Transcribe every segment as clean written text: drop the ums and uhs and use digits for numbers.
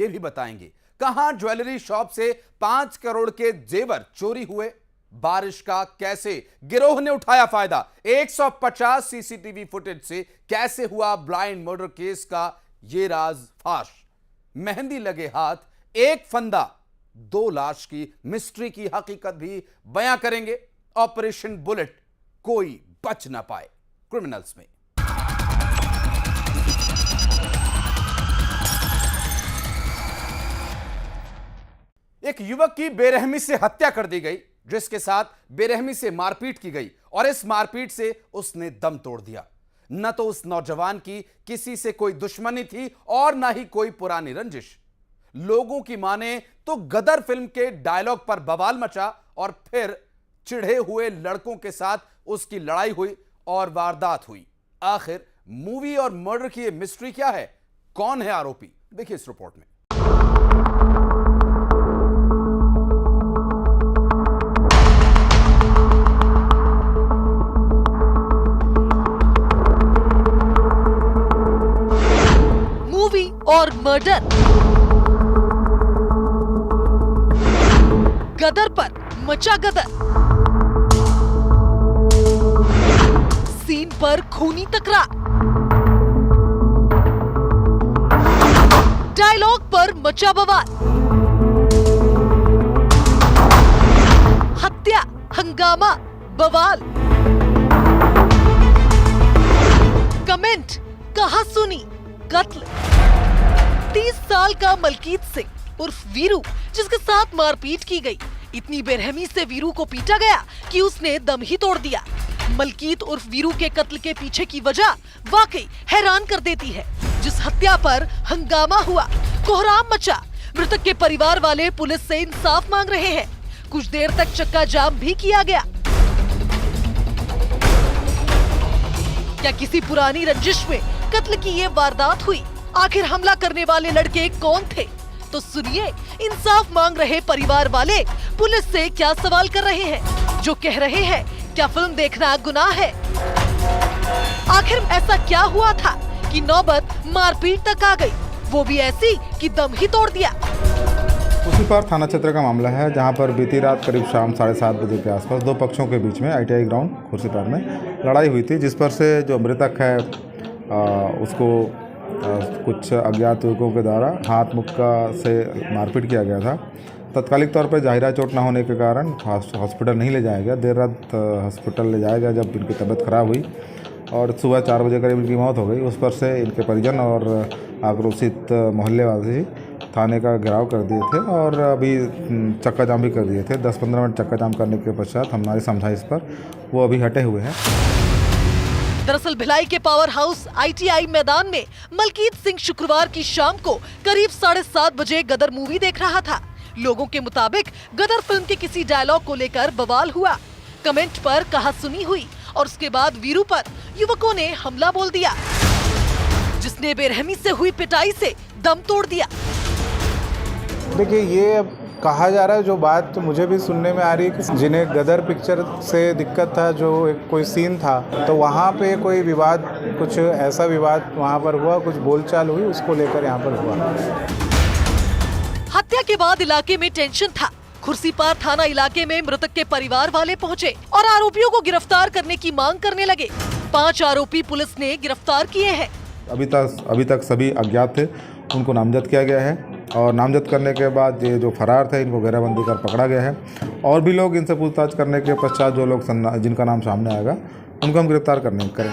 ये भी बताएंगे कहां ज्वेलरी शॉप से 5 करोड़ के जेवर चोरी हुए, बारिश का कैसे गिरोह ने उठाया फायदा, 150 सीसीटीवी फुटेज से कैसे हुआ ब्लाइंड मर्डर केस का ये राज फाश, मेहंदी लगे हाथ, एक फंदा, 2 लाश की मिस्ट्री की हकीकत भी बयां करेंगे। ऑपरेशन बुलेट, कोई बच ना पाए क्रिमिनल्स में। एक युवक की बेरहमी से हत्या कर दी गई, जिसके साथ बेरहमी से मारपीट की गई और इस मारपीट से उसने दम तोड़ दिया। न तो उस नौजवान की किसी से कोई दुश्मनी थी और ना ही कोई पुरानी रंजिश। लोगों की माने तो गदर फिल्म के डायलॉग पर बवाल मचा और फिर चिढ़े हुए लड़कों के साथ उसकी लड़ाई हुई और वारदात हुई। आखिर मूवी और मर्डर की यह मिस्ट्री क्या है, कौन है आरोपी, देखिए इस रिपोर्ट में। और मर्डर, गदर पर मचा गदर, सीन पर खूनी तकरार, डायलॉग पर मचा बवाल, हत्या, हंगामा, बवाल, कमेंट, कहा सुनी, कत्ल। 30 साल का मलकीत सिंह उर्फ वीरू, जिसके साथ मारपीट की गई। इतनी बेरहमी से वीरू को पीटा गया कि उसने दम ही तोड़ दिया। मलकीत उर्फ वीरू के कत्ल के पीछे की वजह वाकई हैरान कर देती है। जिस हत्या पर हंगामा हुआ, कोहराम मचा, मृतक के परिवार वाले पुलिस से इंसाफ मांग रहे हैं। कुछ देर तक चक्का जाम भी किया गया। क्या किसी पुरानी रंजिश में कत्ल की ये वारदात हुई? आखिर हमला करने वाले लड़के कौन थे? तो सुनिए, इंसाफ मांग रहे परिवार वाले पुलिस से क्या सवाल कर रहे हैं, जो कह रहे हैं क्या फिल्म देखना गुनाह है? आखिर ऐसा क्या हुआ था कि नौबत मारपीट तक आ गई, वो भी ऐसी कि दम ही तोड़ दिया। खुर्सीपार थाना क्षेत्र का मामला है, जहां पर बीती रात करीब शाम 7:30 बजे के आसपास 2 पक्षों के बीच में ITI ग्राउंड खुर्सीपार में लड़ाई हुई थी, जिस पर से जो मृतक है उसको कुछ अज्ञात युवकों के द्वारा हाथ मुक्का से मारपीट किया गया था। तत्कालिक तौर पर जाहिरा चोट न होने के कारण हॉस्पिटल नहीं ले जाया गया। देर रात हॉस्पिटल ले जाया गया जब इनकी तबीयत खराब हुई और सुबह 4 बजे करीब इनकी मौत हो गई। उस पर से इनके परिजन और आक्रोशित मोहल्लेवासी थाने का घेराव कर दिए थे और अभी चक्का जाम भी कर दिए थे। 10-15 मिनट चक्का जाम करने के पश्चात हमारी समझाइश पर वो अभी हटे हुए हैं। दरअसल भिलाई के पावर हाउस ITI मैदान में मलकीत सिंह शुक्रवार की शाम को करीब 7:30 बजे गदर मूवी देख रहा था। लोगों के मुताबिक गदर फिल्म के किसी डायलॉग को लेकर बवाल हुआ। कमेंट पर कहासुनी हुई और उसके बाद वीरू पर युवकों ने हमला बोल दिया, जिसने बेरहमी से हुई पिटाई से दम तोड़ दिया। देखिए, ये कहा जा रहा है, जो बात तो मुझे भी सुनने में आ रही है कि जिन्हें गदर पिक्चर से दिक्कत था, जो एक कोई सीन था, तो वहाँ पे कोई विवाद, कुछ ऐसा विवाद वहाँ पर हुआ, कुछ बोलचाल हुई, उसको लेकर यहाँ पर हुआ। हत्या के बाद इलाके में टेंशन था। खुर्सीपार थाना इलाके में मृतक के परिवार वाले पहुँचे और आरोपियों को गिरफ्तार करने की मांग करने लगे। 5 आरोपी पुलिस ने गिरफ्तार किए हैं। अभी तक सभी अज्ञात थे, उनको नामजद किया गया है और नामजद करने के बाद ये जो फरार थे इनको घेराबंदी कर पकड़ा गया है। और भी लोग इनसे पूछताछ करने के पश्चात जो लोग जिनका नाम सामने आएगा उनको हम गिरफ्तार करेंगे।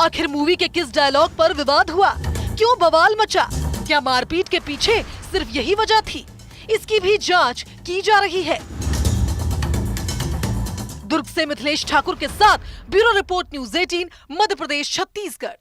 आखिर मूवी के किस डायलॉग पर विवाद हुआ, क्यों बवाल मचा, क्या मारपीट के पीछे सिर्फ यही वजह थी? इसकी भी जांच की जा रही है। दुर्ग से मिथिलेश ठाकुर के साथ bureau report, news 18, Madhya Pradesh, Chhattisgarh.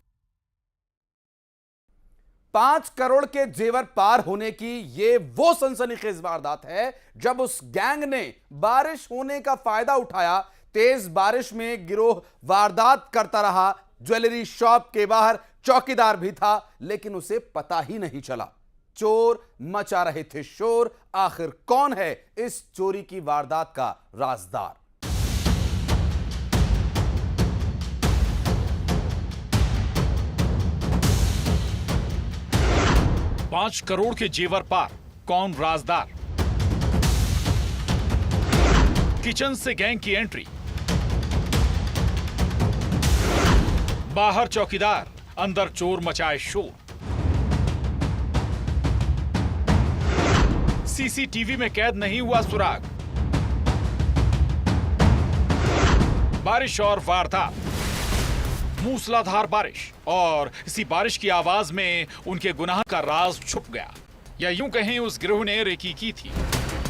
5 crore के जेवर पार होने की ये वो सनसनीखेज वारदात है जब उस गैंग ने बारिश होने का फायदा उठाया। तेज बारिश में गिरोह वारदात करता रहा। ज्वेलरी शॉप के बाहर चौकीदार भी था, लेकिन उसे पता ही नहीं चला। चोर मचा रहे थे शोर। आखिर कौन है इस चोरी की वारदात का राजदार? 5 करोड़ के जेवर पार, कौन राजदार? किचन से गैंग की एंट्री, बाहर चौकीदार, अंदर चोर मचाए शोर। सीसीटीवी में कैद नहीं हुआ सुराग। बारिश और वारदात, मूसलाधार बारिश, और इसी बारिश की आवाज में उनके गुनाह का राज छुप गया, या यूं कहें उस गिरोह ने रेकी की थी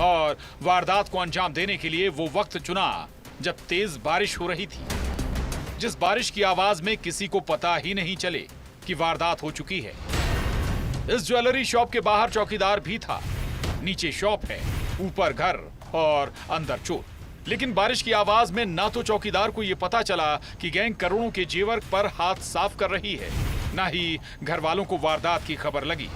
और वारदात को अंजाम देने के लिए वो वक्त चुना जब तेज बारिश हो रही थी, जिस बारिश की आवाज में किसी को पता ही नहीं चले कि वारदात हो चुकी है। इस ज्वेलरी शॉप के बाहर चौकीदार भी था, नीचे शॉप है, ऊपर घर और अंदर चोर। लेकिन बारिश की आवाज में ना तो चौकीदार को यह पता चला कि गैंग करोड़ों के जेवर पर हाथ साफ कर रही है, ना ही घर वालों को वारदात की खबर लगी।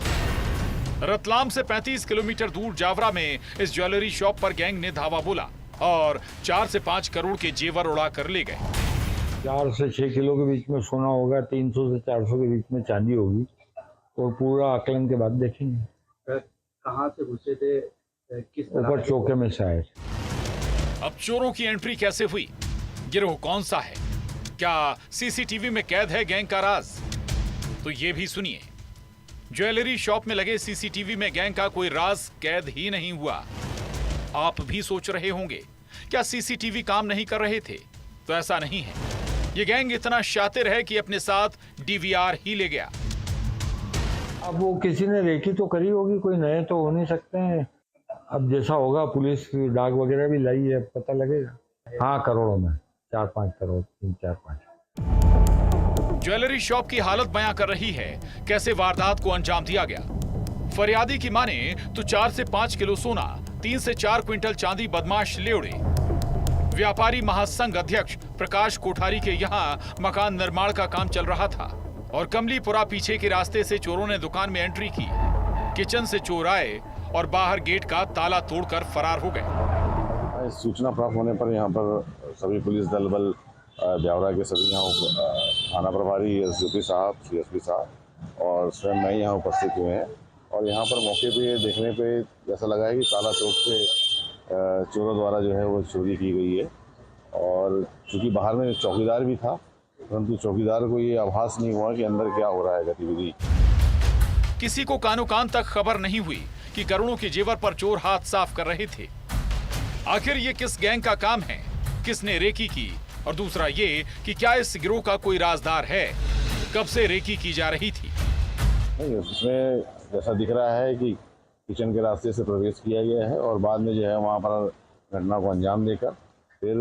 रतलाम से 35 किलोमीटर दूर जावरा में इस ज्वेलरी शॉप पर गैंग ने धावा बोला और 4 से 5 करोड़ के जेवर उड़ा कर ले गए। 4 से 6 किलो के बीच में सोना होगा, 300 से 400 के बीच में चांदी होगी, और पूरा आकलन के बाद देखेंगे। कहाँ से घुसे थे, किस तरह? ऊपर चौके में शायद। अब चोरों की एंट्री कैसे हुई? गिरोह कौन सा है? क्या सीसीटीवी में कैद है गैंग का राज? तो ये भी सुनिए। ज्वेलरी शॉप में लगे सीसीटीवी में गैंग का कोई राज कैद ही नहीं हुआ। आप भी सोच रहे होंगे क्या सीसीटीवी काम नहीं कर रहे थे? तो ऐसा नहीं है। ये गैंग इतना शातिर है कि अपने साथ डीवीआर ही ले गया। अब वो किसी ने रेकी तो करी होगी, कोई नए तो हो नहीं सकते हैं। अब जैसा होगा, पुलिस की डाक वगैरह भी लाई है, पता लगेगा। हाँ, करोड़ों में 4-5 करोड़, 3-4-5। ज्वेलरी शॉप की हालत बयां कर रही है कैसे वारदात को अंजाम दिया गया। फरियादी की माने तो 4 से 5 किलो सोना, 3 से 4 क्विंटल चांदी बदमाश ले उड़े। व्यापारी महासंघ अध्यक्ष प्रकाश कोठारी के यहाँ मकान निर्माण का काम चल रहा था और कमलीपुरा पीछे के रास्ते से चोरों ने दुकान में एंट्री की। किचन से चोर आए और बाहर गेट का ताला तोड़कर फरार हो गए। सूचना प्राप्त होने पर यहाँ पर सभी पुलिस दल बल ब्यावरा के सभी यहाँ थाना प्रभारी एसडीओपी साहब, सीएसपी साहब और स्वयं मैं यहाँ उपस्थित हुए हैं। और यहाँ पर मौके पे देखने पे ऐसा लगा है कि ताला तोड़ के चोरों द्वारा जो है वो चोरी की गई है। और चूँकि बाहर में चौकीदार भी था, परंतु चौकीदार को ये आभास नहीं हुआ कि अंदर क्या हो रहा है गतिविधि। किसी को कानो कान तक खबर नहीं हुई कि करोड़ों के जेवर पर चोर हाथ साफ कर रहे थे। आखिर ये किस गैंग का काम है, किसने रेकी की, और दूसरा ये कि क्या इस गिरोह का कोई राजदार है, कब से रेकी की जा रही थी। नहीं, उसमें जैसा दिख रहा है कि किचन के रास्ते से प्रवेश किया गया है और बाद में जो है वहाँ पर घटना को अंजाम देकर फिर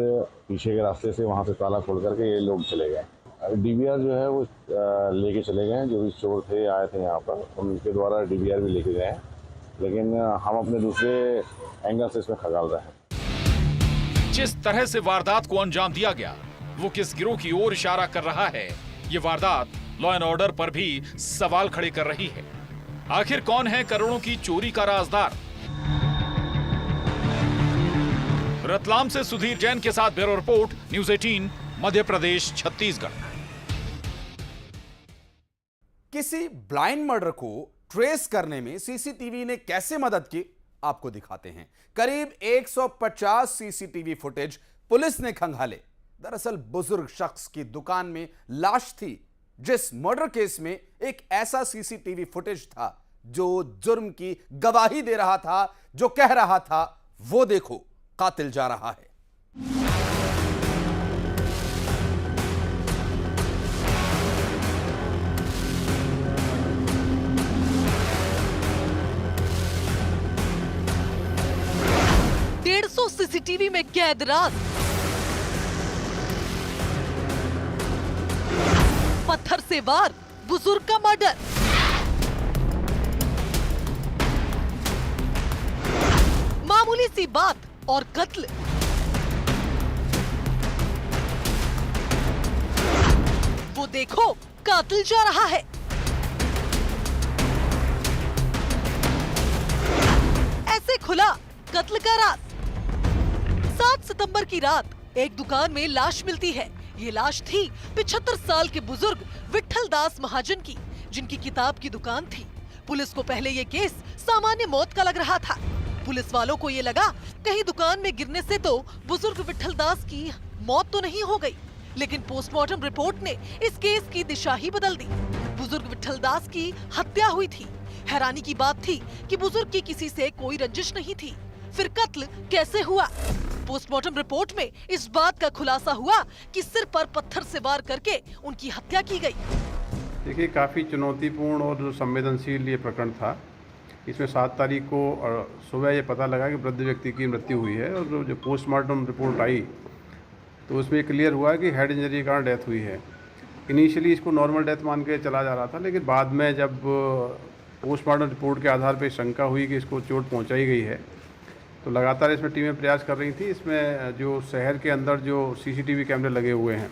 पीछे के रास्ते से वहाँ से ताला खोल करके ये लोग चले गए। डीवीआर जो है वो लेके चले गए हैं। जो भी चोर थे आए थे यहाँ पर, उनके द्वारा डीवीआर भी लेके गए हैं, लेकिन हम अपने दूसरे एंगल से इसमें खगाल रहे हैं। जिस तरह से वारदात को अंजाम दिया गया, वो किस गिरोह की ओर इशारा कर रहा है, ये वारदात लॉ एंड ऑर्डर पर भी सवाल खड़े कर रही है। आखिर कौन है करोड़ों की चोरी का राजदार? रतलाम से सुधीर जैन के साथ bureau report, news 18, Madhya Pradesh, Chhattisgarh. किसी ब्लाइंड मर्डर को ट्रेस करने में सीसीटीवी ने कैसे मदद की, आपको दिखाते हैं। करीब 150 सीसीटीवी फुटेज पुलिस ने खंगाले। दरअसल बुजुर्ग शख्स की दुकान में लाश थी। जिस मर्डर केस में एक ऐसा सीसीटीवी फुटेज था जो जुर्म की गवाही दे रहा था, जो कह रहा था वो देखो कातिल जा रहा है। सीसीटीवी में कैद राज, पत्थर से वार, बुजुर्ग का मर्डर। मामूली सी बात और कत्ल। वो देखो कातिल जा रहा है। ऐसे खुला कत्ल का राज। 7 सितंबर की रात एक दुकान में लाश मिलती है। ये लाश थी 75 साल के बुजुर्ग विट्ठल दास महाजन की, जिनकी किताब की दुकान थी। पुलिस को पहले ये केस सामान्य मौत का लग रहा था। पुलिस वालों को ये लगा कहीं दुकान में गिरने से तो बुजुर्ग विट्ठल दास की मौत तो नहीं हो गई, लेकिन पोस्टमार्टम रिपोर्ट ने इस केस की दिशा ही बदल दी। बुजुर्ग विट्ठल दास की हत्या हुई थी। हैरानी की बात थी कि बुजुर्ग की किसी से कोई रंजिश नहीं थी। फिर कत्ल कैसे हुआ? पोस्टमार्टम रिपोर्ट में इस बात का खुलासा हुआ कि सिर पर पत्थर से वार करके उनकी हत्या की गई। देखिए, काफ़ी चुनौतीपूर्ण और संवेदनशील ये प्रकरण था। इसमें 7 तारीख को सुबह ये पता लगा कि वृद्ध व्यक्ति की मृत्यु हुई है, और जो पोस्टमार्टम रिपोर्ट आई तो उसमें क्लियर हुआ कि हेड इंजरी के कारण डेथ हुई है। इनिशियली इसको नॉर्मल डेथ मान के चला जा रहा था, लेकिन बाद में जब पोस्टमार्टम रिपोर्ट के आधार पर शंका हुई कि इसको चोट पहुंचाई गई है, तो लगातार इसमें टीमें प्रयास कर रही थी। इसमें जो शहर के अंदर जो सीसीटीवी कैमरे लगे हुए हैं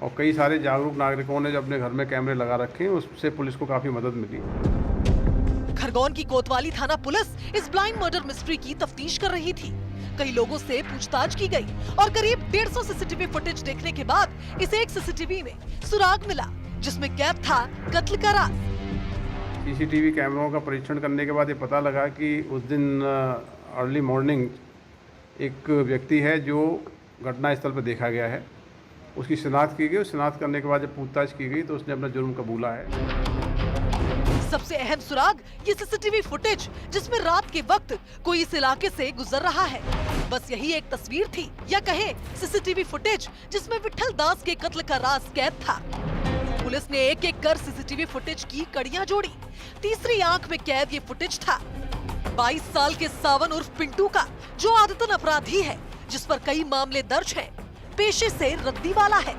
और कई सारे जागरूक नागरिकों ने जो अपने घर में कैमरे लगा रखे हैं, उससे पुलिस को काफ़ी मदद मिली। खरगोन की कोतवाली थाना पुलिस इस ब्लाइंड मर्डर मिस्ट्री की तफ्तीश कर रही थी। कई लोगों से पूछताछ की गई और करीब 150 सीसीटीवी फुटेज देखने के बाद इस एक सीसीटीवी में सुराग मिला, जिसमें कैद था कत्ल का राज। सीसीटीवी कैमरों का परीक्षण करने के बाद ये पता लगा कि उस दिन अर्ली मॉर्निंग एक व्यक्ति है जो घटना स्थल पर देखा गया है। उसकी शिनाख्त की गई। शिनाख्त करने के बाद जब पूछताछ की गई तो उसने अपना जुर्म कबूला है। सबसे अहम सुराग ये सीसीटीवी फुटेज, जिसमें रात के वक्त कोई इस इलाके से गुजर रहा है। बस यही एक तस्वीर थी, या कहें सीसीटीवी फुटेज जिसमें विट्ठल दास के कत्ल का राज कैद था। पुलिस ने एक एक कर सीसीटीवी फुटेज की कड़ियां जोड़ी। तीसरी आंख में कैद ये फुटेज था 22 साल के सावन उर्फ पिंटू का, जो आदतन अपराधी है, जिस पर कई मामले दर्ज हैं, पेशे से रद्दी वाला है।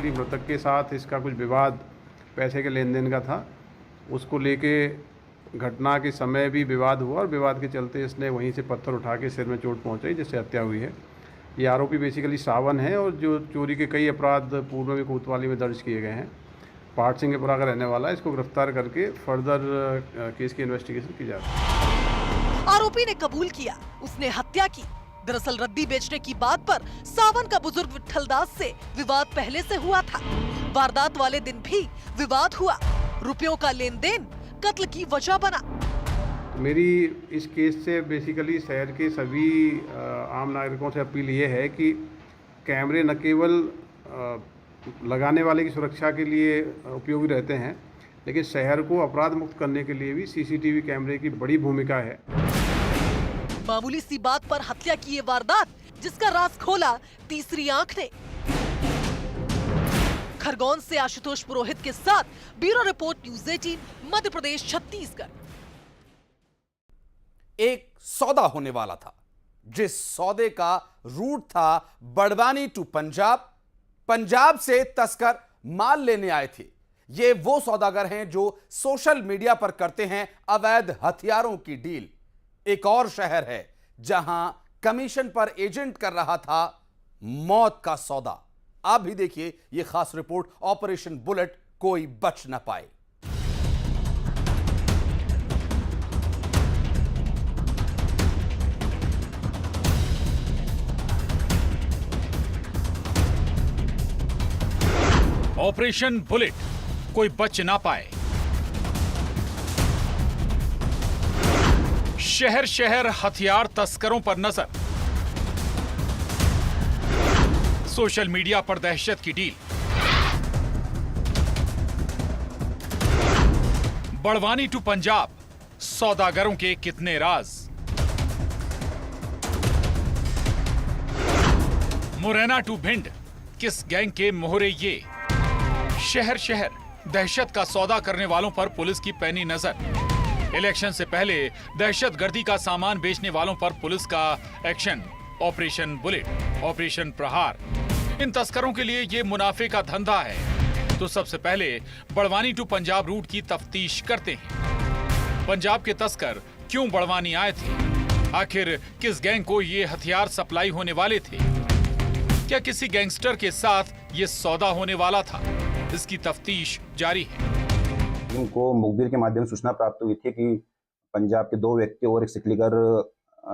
मृतक के साथ इसका कुछ विवाद पैसे के लेन देन का था। उसको लेके घटना के समय भी विवाद हुआ और विवाद के चलते इसने वहीं से पत्थर उठा के सिर में चोट पहुंचाई, जिससे हत्या हुई है। ये आरोपी बेसिकली सावन है और जो चोरी के कई अपराध पूर्व में भी कोतवाली में दर्ज किए गए हैं। पाट सिंहपुरा का रहने वाला है। इसको गिरफ्तार करके फर्दर केस की इन्वेस्टिगेशन की जा रही है। आरोपी ने कबूल किया उसने हत्या की। दरअसल रद्दी बेचने की बात पर सावन का बुजुर्ग विट्ठल दास से विवाद पहले से हुआ था। वारदात वाले दिन भी विवाद हुआ। रुपयों का लेन देन कत्ल की वजह बना। मेरी इस केस से बेसिकली शहर के सभी आम नागरिकों से अपील ये है कि कैमरे न केवल लगाने वाले की सुरक्षा के लिए उपयोगी रहते हैं, लेकिन शहर को अपराध मुक्त करने के लिए भी सीसीटीवी कैमरे की बड़ी भूमिका है। मामूली सी बात पर हत्या की ये वारदात, जिसका राज खोला तीसरी आंख ने। खरगोन से आशुतोष पुरोहित के साथ bureau report news 18 Madhya Pradesh Chhattisgarh. एक सौदा होने वाला था, जिस सौदे का रूट था बड़वानी टू पंजाब। पंजाब से तस्कर माल लेने आए थे। ये वो सौदागर हैं जो सोशल मीडिया पर करते हैं अवैध हथियारों की डील। एक और शहर है जहां कमीशन पर एजेंट कर रहा था मौत का सौदा। आप भी देखिए यह खास रिपोर्ट, ऑपरेशन बुलेट, कोई बच न पाए। ऑपरेशन बुलेट, कोई बच ना पाए। शहर शहर हथियार तस्करों पर नजर। सोशल मीडिया पर दहशत की डील। बड़वानी टू पंजाब, सौदागरों के कितने राज। मुरैना टू भिंड, किस गैंग के मोहरे ये। शहर शहर दहशत का सौदा करने वालों पर पुलिस की पैनी नजर। इलेक्शन से पहले दहशतगर्दी का सामान बेचने वालों पर पुलिस का एक्शन। ऑपरेशन बुलेट, ऑपरेशन प्रहार। इन तस्करों के लिए ये मुनाफे का धंधा है। तो सबसे पहले बड़वानी टू पंजाब रूट की तफ्तीश करते हैं। पंजाब के तस्कर क्यों बड़वानी आए थे? आखिर किस गैंग को ये हथियार सप्लाई होने वाले थे? क्या किसी गैंगस्टर के साथ ये सौदा होने वाला था? इसकी तफ्तीश जारी है। उनको मुखबिर के माध्यम से सूचना प्राप्त हुई थी कि पंजाब के 2 व्यक्ति और एक सिकलीगर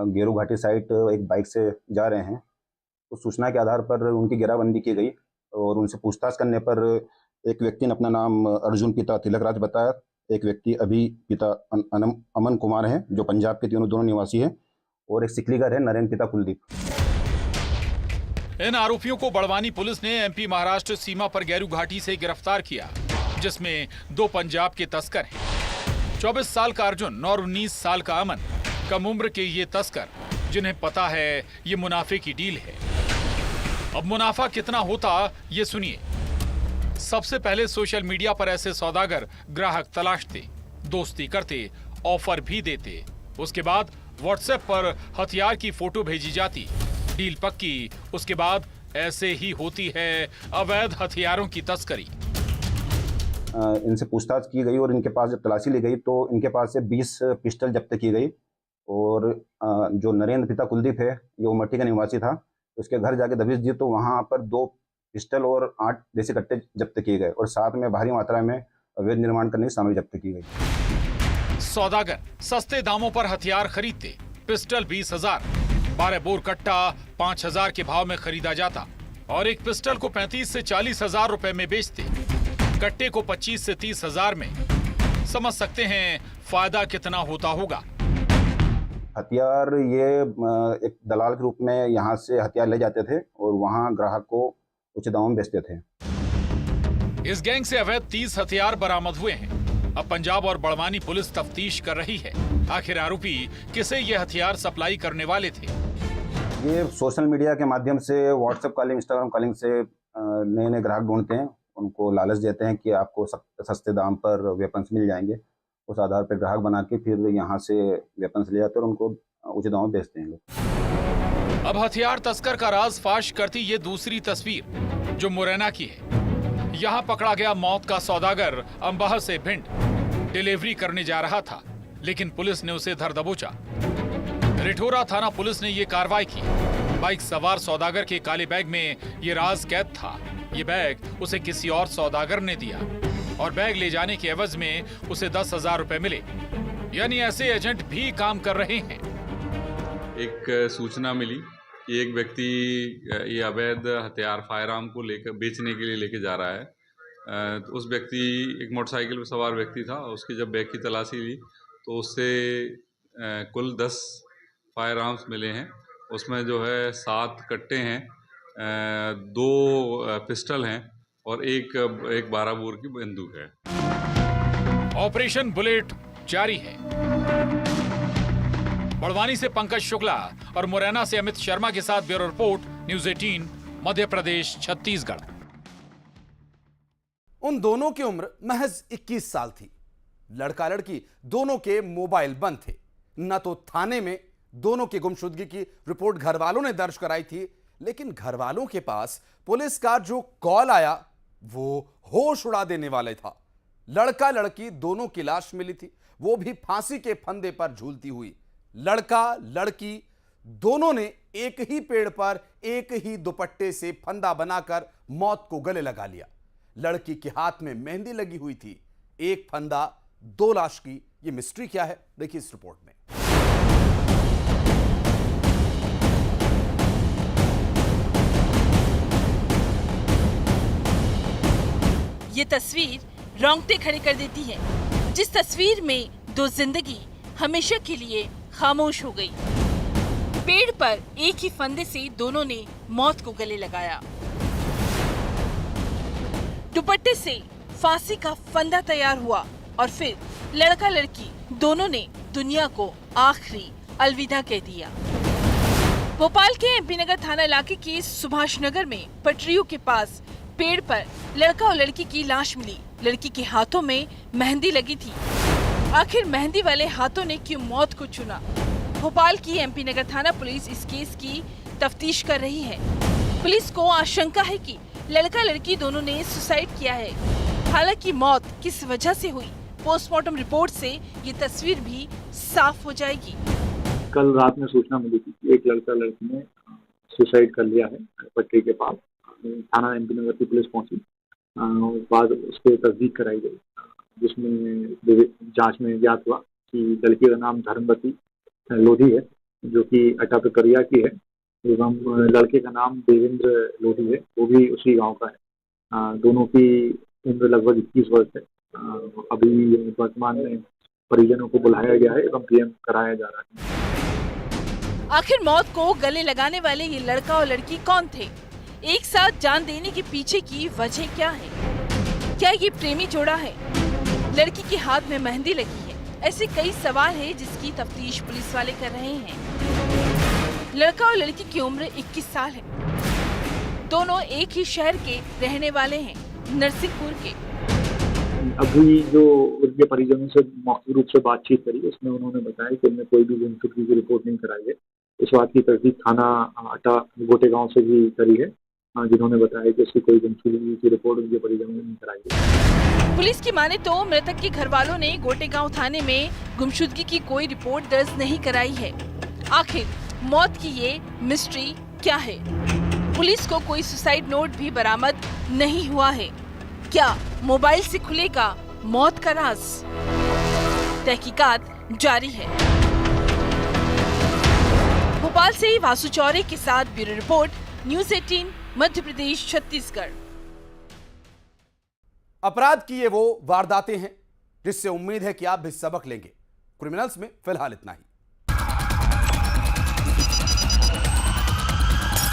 गेरू घाटी साइड एक बाइक से जा रहे हैं। तो सूचना के आधार पर उनकी घेराबंदी की गई और उनसे पूछताछ करने पर एक व्यक्ति ने अपना नाम अर्जुन पिता तिलक राज बताया। एक व्यक्ति अभी पिता अमन कुमार हैं जो पंजाब के दोनों निवासी हैं, और एक सिकलीगर है नरेंद्र पिता कुलदीप। इन आरोपियों को बड़वानी पुलिस ने एमपी महाराष्ट्र सीमा पर गैरू घाटी से गिरफ्तार किया, जिसमें 2 पंजाब के तस्कर हैं। 24 साल का अर्जुन और 19 साल का अमन, कम उम्र के ये तस्कर जिन्हें पता है ये मुनाफे की डील है। अब मुनाफा कितना होता ये सुनिए। सबसे पहले सोशल मीडिया पर ऐसे सौदागर ग्राहक तलाशते, दोस्ती करते, ऑफर भी देते। उसके बाद व्हाट्सएप पर हथियार की फोटो भेजी जाती, डील पक्की। उसके बाद ऐसे ही होती है अवैध हथियारों की तस्करी। इनसे पूछताछ की गई और इनके पास जब तलाशी ली गई तो इनके पास से 20 पिस्टल जब्त की गई, और जो नरेंद्र पिता कुलदीप है ये उमट्टी का निवासी था, उसके घर जाके दबिश दी तो वहाँ पर 2 पिस्टल और 8 देसी कट्टे जब्त किए गए, और साथ में भारी मात्रा में अवैध निर्माण करने की सामग्री जब्त की गई। सौदागर सस्ते दामों पर हथियार खरीदते। पिस्टल 20,000, 12 बोर कट्टा 5,000 के भाव में खरीदा जाता, और एक पिस्टल को 35 से 40,000 रुपए में बेचते, कट्टे को 25 से 30,000 में। समझ सकते हैं फायदा कितना होता होगा। हथियार ये एक दलाल के रूप में यहाँ से हथियार ले जाते थे और वहाँ ग्राहक को उचित दामों में बेचते थे। इस गैंग से अवैध 30 हथियार बरामद हुए हैं। अब पंजाब और बड़वानी पुलिस तफ्तीश कर रही है, आखिर आरोपी किसे ये हथियार सप्लाई करने वाले थे। ये सोशल मीडिया के माध्यम से व्हाट्सएप कॉलिंग, इंस्टाग्राम कॉलिंग से नए नए ग्राहक ढूंढते हैं, उनको लालच देते हैं कि आपको सस्ते दाम पर वेपन्स मिल जाएंगे। उस आधार पर ग्राहक बना के फिर यहाँ से वेपन्स ले जाते हैं और उनको उचित दाम में बेचते हैं लोग। अब हथियार तस्कर का राज फाश करती ये दूसरी तस्वीर जो मुरैना की है। यहाँ पकड़ा गया मौत का सौदागर अंबाह से भिंड डिलीवरी करने जा रहा था, लेकिन पुलिस ने उसे धर दबोचा। रिठोरा थाना पुलिस ने ये कार्रवाई की। बाइक सवार सौदागर के काले बैग में ये राज कैद था। ये बैग उसे किसी और सौदागर ने दिया और बैग ले जाने के एवज में उसे 10,000 रुपए मिले। यानी ऐसे एजेंट भी काम कर रहे हैं। एक सूचना मिली कि एक व्यक्ति ये अवैध हथियार फायर आर्म को लेकर बेचने के लिए लेके जा रहा है। तो उस व्यक्ति एक मोटरसाइकिल पर सवार व्यक्ति था। उसकी जब बैग की तलाशी ली तो उससे कुल 10 फायर आर्म्स मिले हैं। उसमें जो है 7 कट्टे हैं, 2 पिस्टल हैं और एक 12 बोर की बंदूक है। ऑपरेशन बुलेट जारी है। बड़वानी से पंकज शुक्ला और मुरैना से अमित शर्मा के साथ bureau report, news 18, Madhya Pradesh, Chhattisgarh. उन दोनों की उम्र महज 21 साल थी। लड़का लड़की दोनों के मोबाइल बंद थे। न तो थाने में दोनों की गुमशुदगी की रिपोर्ट घर वालों ने दर्ज कराई थी, लेकिन घर वालों के पास पुलिस का जो कॉल आया वो होश उड़ा देने वाले था। लड़का लड़की दोनों की लाश मिली थी, वो भी फांसी के फंदे पर झूलती हुई। लड़का लड़की दोनों ने एक ही पेड़ पर एक ही दुपट्टे से फंदा बनाकर मौत को गले लगा लिया। लड़की के हाथ में मेहंदी लगी हुई थी। एक फंदा 2 लाश की ये मिस्ट्री क्या है, देखिए इस रिपोर्ट में। ये तस्वीर रोंगटे खड़े कर देती है, जिस तस्वीर में 2 जिंदगी हमेशा के लिए खामोश हो गई। पेड़ पर एक ही फंदे से दोनों ने मौत को गले लगाया। दुपट्टे से फांसी का फंदा तैयार हुआ और फिर लड़का लड़की दोनों ने दुनिया को आखिरी अलविदा कह दिया। भोपाल के एमपी नगर थाना इलाके के सुभाष नगर में पटरियों के पास पेड़ पर लड़का और लड़की की लाश मिली। लड़की के हाथों में मेहंदी लगी थी। आखिर मेहंदी वाले हाथों ने क्यों मौत को चुना? भोपाल की एमपी नगर थाना पुलिस इस केस की तफ्तीश कर रही है। पुलिस को आशंका है कि लड़का लड़की दोनों ने सुसाइड किया है। हालांकि मौत किस वजह से हुई, पोस्टमार्टम रिपोर्ट से ये तस्वीर भी साफ हो जाएगी। कल रात में सूचना मिली थी कि एक लड़का लड़की ने सुसाइड कर लिया है पटरी के पास। थाना एमपी नगर की पुलिस पहुंची, बाद उसके तस्दीक कराई गई, जिसमें जांच में ज्ञात हुआ कि लड़की का नाम धर्मवती लोधी है, जो कि अटापकरिया की है, एवं लड़के का नाम देवेंद्र लोधी है, वो भी उसी गांव का है। दोनों की उम्र लगभग 21 वर्ष है अभी वर्तमान में परिजनों को बुलाया गया है एवं पीएम कराया जा रहा है। आखिर मौत को गले लगाने वाले ये लड़का और लड़की कौन थे? एक साथ जान देने के पीछे की वजह क्या है? क्या ये प्रेमी जोड़ा है? लड़की के हाथ में मेहंदी लगी है। ऐसे कई सवाल है जिसकी तफ्तीश पुलिस वाले कर रहे हैं। लड़का और लड़की की उम्र 21 साल है। दोनों एक ही शहर के रहने वाले हैं, नरसिंहपुर के। अभी जो उनके परिजनों से मौखिक रूप से बातचीत करी, उसमें उन्होंने बताया कि उन्हें कोई भी गुमशुदगी की रिपोर्ट नहीं कराई है। इस बात की तस्दीक थाना अटा गोटेगांव से भी करी है, जिन्होंने बताया कि उसकी कोई गुमशुदगी की रिपोर्ट उनके परिजनों ने नहीं कराई है। पुलिस की माने तो मृतक के घर वालों ने गोटेगांव थाने में गुमशुदगी की कोई रिपोर्ट दर्ज नहीं कराई है। आखिर मौत की ये मिस्ट्री क्या है? पुलिस को कोई सुसाइड नोट भी बरामद नहीं हुआ है। क्या मोबाइल से खुलेगा मौत का राज? तहकीकात जारी है। भोपाल से वासु चौरे के साथ bureau report, news 18 Madhya Pradesh Chhattisgarh. अपराध की ये वो वारदातें हैं जिससे उम्मीद है कि आप भी सबक लेंगे। क्रिमिनल्स में फिलहाल इतना ही।